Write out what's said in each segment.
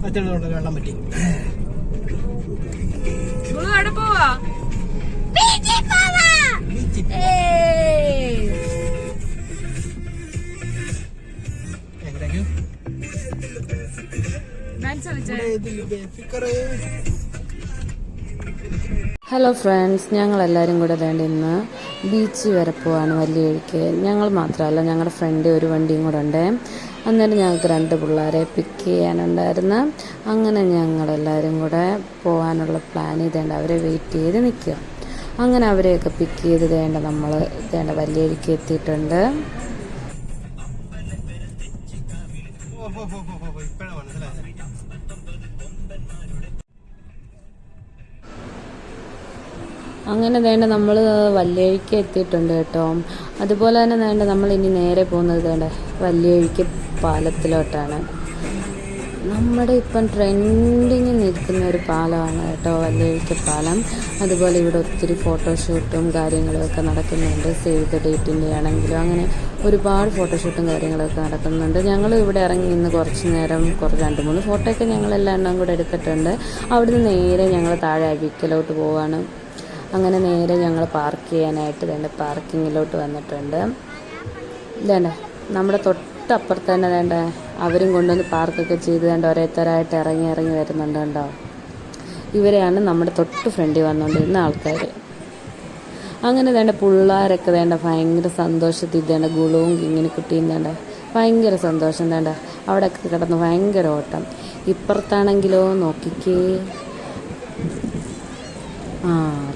അച്ഛനോട് വെള്ളം പറ്റി. പോവാ ഹലോ ഫ്രണ്ട്സ്, ഞങ്ങളെല്ലാവരും കൂടെ വേണ്ടി ഇന്ന് ബീച്ച് വരെ പോവാണ് വല്യവഴിക്ക്. ഞങ്ങൾ മാത്രമല്ല, ഞങ്ങളുടെ ഫ്രണ്ട് ഒരു വണ്ടിയും കൂടെ ഉണ്ട്. അന്നേരം ഞങ്ങൾക്ക് 2 പിള്ളേരെ പിക്ക് ചെയ്യാനുണ്ടായിരുന്നു. അങ്ങനെ ഞങ്ങളെല്ലാവരും കൂടെ പോകാനുള്ള പ്ലാൻ ചെയ്തേണ്ട അവരെ വെയിറ്റ് ചെയ്ത് നിൽക്കുക. അങ്ങനെ അവരെയൊക്കെ പിക്ക് ചെയ്ത് നമ്മൾ വല്യവഴിക്ക് എത്തിയിട്ടുണ്ട്. അങ്ങനെ നമ്മൾ വല്യവഴിക്ക് എത്തിയിട്ടുണ്ട് കേട്ടോ. അതുപോലെ തന്നെ നമ്മൾ ഇനി നേരെ പോകുന്നത് വല്യവഴിക്ക് പാലത്തിലോട്ടാണ്. നമ്മുടെ ഇപ്പം ട്രെൻഡിങ് നിൽക്കുന്ന ഒരു പാലമാണ് കേട്ടോ വല്യവഴിക്ക് പാലം. അതുപോലെ ഇവിടെ ഒത്തിരി ഫോട്ടോഷൂട്ടും കാര്യങ്ങളുമൊക്കെ നടക്കുന്നുണ്ട്. സേവ് ദ ഡേറ്റിൻ്റെ ആണെങ്കിലും അങ്ങനെ ഒരുപാട് ഫോട്ടോഷൂട്ടും കാര്യങ്ങളൊക്കെ നടക്കുന്നുണ്ട്. ഞങ്ങൾ ഇവിടെ ഇറങ്ങി നിന്ന് കുറച്ച് നേരം 2-3 ഫോട്ടോയൊക്കെ ഞങ്ങളെല്ലാം കൂടെ എടുത്തിട്ടുണ്ട്. അവിടുന്ന് നേരെ ഞങ്ങൾ താഴെ അഴീക്കലോട്ട് പോവാണ്. അങ്ങനെ നേരെ ഞങ്ങൾ പാർക്ക് ചെയ്യാനായിട്ട് പാർക്കിങ്ങിലോട്ട് വന്നിട്ടുണ്ട്. നമ്മുടെ തൊട്ടപ്പുറത്ത് തന്നെ അവരും കൊണ്ടുവന്ന് പാർക്കൊക്കെ ചെയ്ത് ഓരോരുത്തരായിട്ട് ഇറങ്ങി വരുന്നുണ്ട് കേട്ടോ. ഇവരെയാണ് നമ്മുടെ തൊട്ട് ഫ്രണ്ടിൽ വന്നുകൊണ്ടിരുന്ന ആൾക്കാർ. അങ്ങനെ പിള്ളേരൊക്കെ ഭയങ്കര സന്തോഷത്തിൽ ഗുളവും ഇങ്ങനെ കുട്ടിയും ഭയങ്കര സന്തോഷം അവിടെയൊക്കെ കിടന്ന് ഭയങ്കര ഓട്ടം. ഇപ്പുറത്താണെങ്കിലോ നോക്കിക്കേ,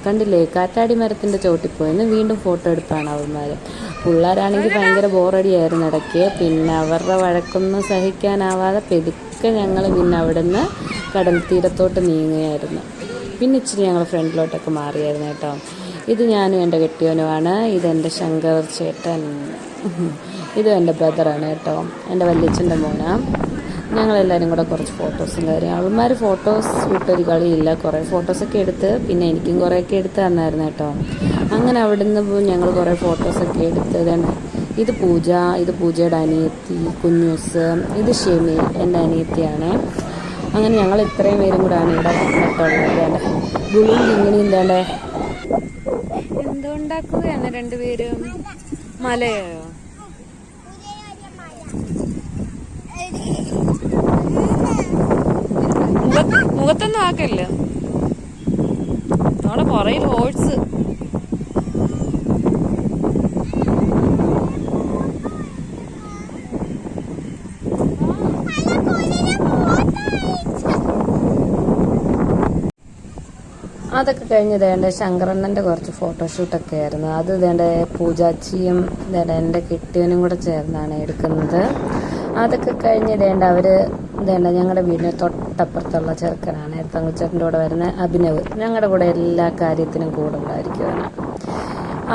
കണ്ടില്ലേ, കാറ്റാടി മരത്തിൻ്റെ ചോട്ടിപ്പോയിന്ന് വീണ്ടും ഫോട്ടോ എടുപ്പാണ് അവന്മാർ. പിള്ളേരാണെങ്കിൽ ഭയങ്കര ബോറടിയായിരുന്നു ഇടയ്ക്ക്. പിന്നെ അവരുടെ വഴക്കൊന്നും സഹിക്കാനാവാതെ പെതുക്കെ ഞങ്ങൾ പിന്നെ അവിടെ നിന്ന് കടൽ തീരത്തോട്ട് നീങ്ങുകയായിരുന്നു. പിന്നെ ഇച്ചിരി ഞങ്ങൾ ഫ്രണ്ടിലോട്ടൊക്കെ മാറിയായിരുന്നു കേട്ടോ. ഇത് ഞാനും എൻ്റെ കെട്ടിയവനുമാണ്. ഇതെൻ്റെ ശങ്കർ ചേട്ടൻ, ഇതും എൻ്റെ ബ്രദറാണ് കേട്ടോ, എൻ്റെ വല്യച്ഛൻ്റെ മോനാണ്. ഞങ്ങളെല്ലാവരും കൂടെ കുറച്ച് ഫോട്ടോസും അവന്മാർ ഫോട്ടോസ് ഷൂട്ടൊരു കളിയില്ല, കുറേ ഫോട്ടോസൊക്കെ എടുത്ത് പിന്നെ എനിക്കും കുറേയൊക്കെ എടുത്ത് തന്നായിരുന്നു കേട്ടോ. അങ്ങനെ അവിടെ നിന്ന് ഞങ്ങൾ കുറേ ഫോട്ടോസൊക്കെ എടുത്ത് ഇത് പൂജ, ഇത് പൂജയുടെ അനിയത്തി കുഞ്ഞൂസ്, ഇത് ഷെമി എൻ്റെ അനിയത്തിയാണ്. അങ്ങനെ ഞങ്ങൾ ഇത്രയും പേരും കൂടെയാണ് ഇവിടെ വന്നിട്ടുള്ളത്. ഗുളിയും ഇങ്ങനെയും എന്തുണ്ടാക്കുകയാണ് 2 പേരും? മലയോ? മുഖത്തൊന്നും ആക്കല്ല, നമ്മുടെ പുറയിൽ ഹോഴ്സ്. അതൊക്കെ കഴിഞ്ഞ് ശങ്കരണ്ണൻ്റെ കുറച്ച് ഫോട്ടോഷൂട്ടൊക്കെ ആയിരുന്നു. അത് പൂജാച്ചിയും എൻ്റെ കെട്ടിയവനും കൂടെ ചേർന്നാണ് എടുക്കുന്നത്. അതൊക്കെ കഴിഞ്ഞ് അവർ ഞങ്ങളുടെ വീടിന് തൊട്ടപ്പുറത്തുള്ള ചെറുക്കനാണ്, തങ്കുച്ചേട്ടൻ്റെ കൂടെ വരുന്ന അഭിനവ്. ഞങ്ങളുടെ കൂടെ എല്ലാ കാര്യത്തിനും കൂടെ ഉണ്ടായിരിക്കുവാണ്.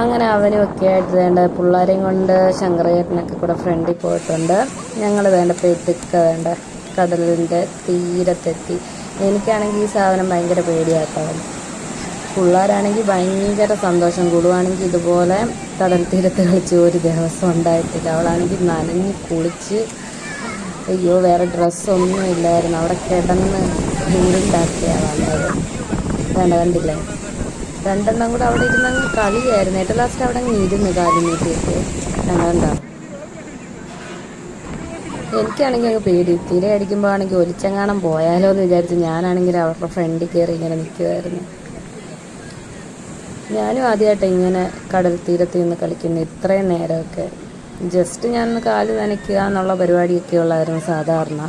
അങ്ങനെ അവനും ഒക്കെ ആയിട്ട് പിള്ളേരെയും കൊണ്ട് ശങ്കരേട്ടനൊക്കെ കൂടെ ഫ്രണ്ടിൽ പോയിട്ടുണ്ട്. ഞങ്ങൾ പെതുക്കെ കടലിൻ്റെ തീരത്തെത്തി. എനിക്കാണെങ്കിൽ ഈ സാധനം ഭയങ്കര പേടിയാട്ടവൻ. പിള്ളേരാണെങ്കിൽ ഭയങ്കര സന്തോഷം. കുളുവാണെങ്കിൽ ഇതുപോലെ കടൽ തീരത്ത് കളിച്ച് ഒരു ദിവസം ഉണ്ടായിട്ടില്ല. അവളാണെങ്കിൽ നനഞ്ഞ് കുളിച്ച്, അയ്യോ വേറെ ഡ്രസ്സൊന്നും ഇല്ലായിരുന്നു, അവിടെ കിടന്ന് വീടുണ്ടാക്കിയാണ് വന്നത്. കണ്ടില്ലേ, 2 എണ്ണം കൂടെ അവിടെ ഇരുന്നങ്ങ് കളിയായിരുന്നു. ഏറ്റവും ലാസ്റ്റ് അവിടെ അങ്ങ് ഇരുന്ന് കാലി നീട്ടിയിട്ട് കണ്ടോ. എനിക്കാണെങ്കിൽ അങ്ങ് പേടി, തിര അടിക്കുമ്പോൾ ആണെങ്കിൽ ഒലിച്ചെങ്ങാണം പോയാലോ എന്ന് വിചാരിച്ച് ഞാനാണെങ്കിൽ അവരുടെ ഫ്രണ്ടിൽ കയറി ഇങ്ങനെ നിൽക്കുമായിരുന്നു. ഞാനും ആദ്യമായിട്ട് ഇങ്ങനെ കടൽ തീരത്ത് നിന്ന് കളിക്കുന്നു ഇത്രയും നേരമൊക്കെ. ജസ്റ്റ് ഞാനൊന്ന് കാല് നനയ്ക്കുക എന്നുള്ള പരിപാടിയൊക്കെ ഉള്ളായിരുന്നു സാധാരണ.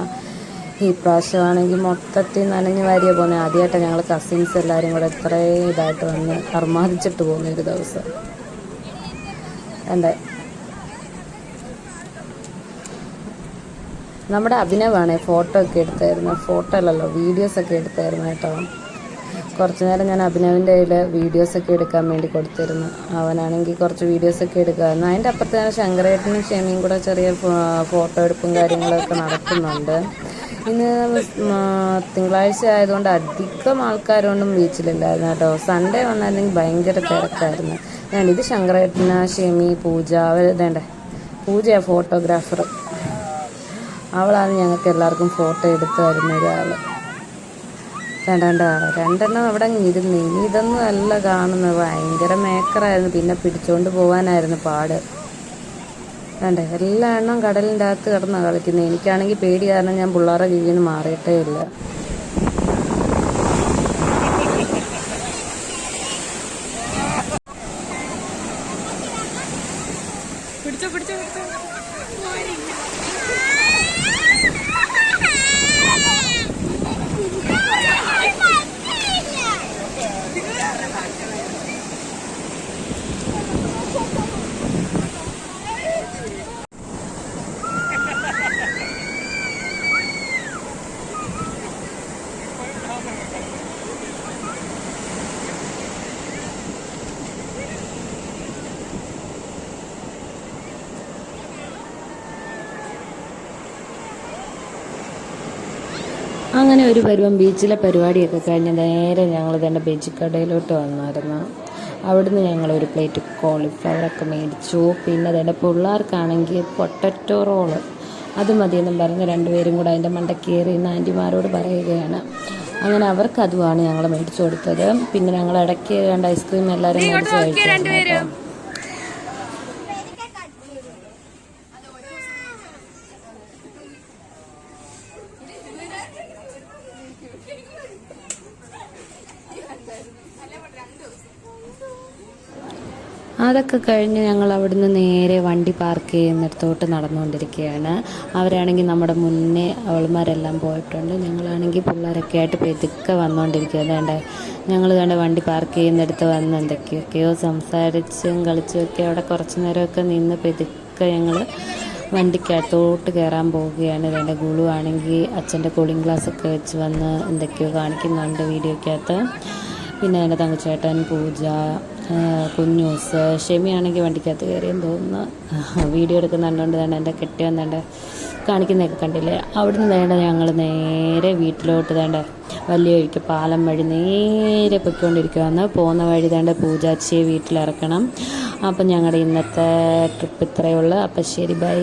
ഈ പ്രാവശ്യമാണെങ്കിൽ മൊത്തത്തിൽ നനഞ്ഞ് വാരിയ പോകുന്നത്. ആദ്യമായിട്ടാണ് ഞങ്ങൾ കസിൻസ് എല്ലാവരും കൂടെ ഇത്രയും ഇതായിട്ട് വന്ന് അർമാദിച്ചിട്ട് പോകുന്ന ഒരു ദിവസം. നമ്മുടെ അഭിനവാണ് ഫോട്ടോ ഒക്കെ എടുത്തായിരുന്നു, ഫോട്ടോ അല്ലല്ലോ വീഡിയോസൊക്കെ എടുത്തായിരുന്നു കേട്ടോ. കുറച്ച് നേരം ഞാൻ അഭിനവിൻ്റെ കയ്യിൽ വീഡിയോസൊക്കെ എടുക്കാൻ വേണ്ടി കൊടുത്തിരുന്നു. അവനാണെങ്കിൽ കുറച്ച് വീഡിയോസൊക്കെ എടുക്കുമായിരുന്നു. അതിൻ്റെ അപ്പുറത്ത് തന്നെ ശങ്കരേട്ടനും ക്ഷമയും കൂടെ ചെറിയ ഫോട്ടോ എടുപ്പും കാര്യങ്ങളൊക്കെ നടക്കുന്നുണ്ട്. ഇന്ന് തിങ്കളാഴ്ച ആയതുകൊണ്ട് അധികം ആൾക്കാരൊന്നും ബീച്ചിലില്ലായിരുന്നു കേട്ടോ. സൺഡേ വന്നായിരുന്നെങ്കിൽ ഭയങ്കര തിരക്കായിരുന്നു. ഇത് ശങ്കരേട്ടന, ഷെമി, പൂജ, അവർ ഇതേണ്ടേ പൂജയാണ് ഫോട്ടോഗ്രാഫർ. അവളാണ് ഞങ്ങൾക്ക് എല്ലാവർക്കും ഫോട്ടോ എടുത്ത് തരുന്ന ഒരാൾ. രണ്ടെണ്ണം അവിടെ ഇരുന്ന്. ഇനി ഇതൊന്നും അല്ല കാണുന്നത്. ഭയങ്കര മേക്കറായിരുന്നു. പിന്നെ പിടിച്ചോണ്ട് പോകാനായിരുന്നു പാട്. എല്ലാ എണ്ണം കടലിൻ്റെ അകത്ത് കിടന്നാണ് കളിക്കുന്നത്. എനിക്കാണെങ്കിൽ പേടി കാരണം ഞാൻ പിള്ളേരെ കീഴിൽ നിന്ന് മാറിയിട്ടേ ഇല്ല. പിടിച്ചോ പിടിച്ചോ പിടിച്ചോ. അങ്ങനെ ഒരു പരുവം ബീച്ചിലെ പരിപാടിയൊക്കെ കഴിഞ്ഞ് നേരെ ഞങ്ങൾ തന്നെ ബീച്ചിക്കടയിലോട്ട് വന്നായിരുന്നു. അവിടുന്ന് ഞങ്ങളൊരു പ്ലേറ്റ് കോളിഫ്ലവറൊക്കെ മേടിച്ചു. പിന്നെ അതിൻ്റെ പിള്ളേർക്കാണെങ്കിൽ പൊട്ടറ്റോ റോള് അത് മതിയെന്നും പറഞ്ഞ് രണ്ടുപേരും കൂടെ അതിൻ്റെ മണ്ടക്കേറി ആൻറ്റിമാരോട് പറയുകയാണ്. അങ്ങനെ അവർക്ക് അതുമാണ് ഞങ്ങൾ മേടിച്ചു കൊടുത്തത്. പിന്നെ ഞങ്ങൾ ഇടയ്ക്ക് 2 ഐസ്ക്രീം എല്ലാവരും മേടിച്ച് കഴിച്ചു. അതൊക്കെ കഴിഞ്ഞ് ഞങ്ങൾ അവിടുന്ന് നേരെ വണ്ടി പാർക്ക് ചെയ്യുന്നിടത്തോട്ട് നടന്നുകൊണ്ടിരിക്കുകയാണ്. അവരാണെങ്കിൽ നമ്മുടെ മുന്നേ അവൾമാരെല്ലാം പോയിട്ടുണ്ട്. ഞങ്ങളാണെങ്കിൽ പിള്ളേരൊക്കെ ആയിട്ട് പെതുക്കെ വന്നുകൊണ്ടിരിക്കുക. അതുകൊണ്ട് ഞങ്ങൾ കണ്ട വണ്ടി പാർക്ക് ചെയ്യുന്നിടത്ത് വന്ന് എന്തൊക്കെയൊക്കെയോ സംസാരിച്ചും കളിച്ചുമൊക്കെ അവിടെ കുറച്ച് നേരമൊക്കെ നിന്ന് പെതുക്കെ ഞങ്ങൾ വണ്ടിക്കകത്തോട്ട് കയറാൻ പോവുകയാണ്. എൻ്റെ ഗുളു ആണെങ്കിൽ അച്ഛൻ്റെ കൂളിംഗ് ഗ്ലാസ്സൊക്കെ വെച്ച് വന്ന് എന്തൊക്കെയോ കാണിക്കുന്നുണ്ട് വീഡിയോക്കകത്ത്. പിന്നെ എൻ്റെ തങ്കച്ചേട്ടൻ, പൂജ, കുഞ്ഞൂസ്, ഷെമിയാണെങ്കിൽ വണ്ടിക്കകത്ത് കയറിയെന്ന് തോന്നുന്നു. വീഡിയോ എടുക്കുന്നുണ്ട്. തന്നെ എൻ്റെ കെട്ടി വന്നേണ്ട കാണിക്കുന്നതൊക്കെ കണ്ടില്ലേ. അവിടുന്ന് വേണ്ട ഞങ്ങൾ നേരെ വീട്ടിലോട്ട് വേണ്ട വലിയ വഴിക്ക് പാലം വഴി നേരെ പൊയ്ക്കൊണ്ടിരിക്കുകയാണ്. പോകുന്ന വഴി വേണ്ട പൂജാച്ചിയെ വീട്ടിലിറക്കണം. അപ്പം ഞങ്ങളുടെ ഇന്നത്തെ ട്രിപ്പ് ഇത്രയേ ഉള്ളൂ. അപ്പം ശരി, ബൈ.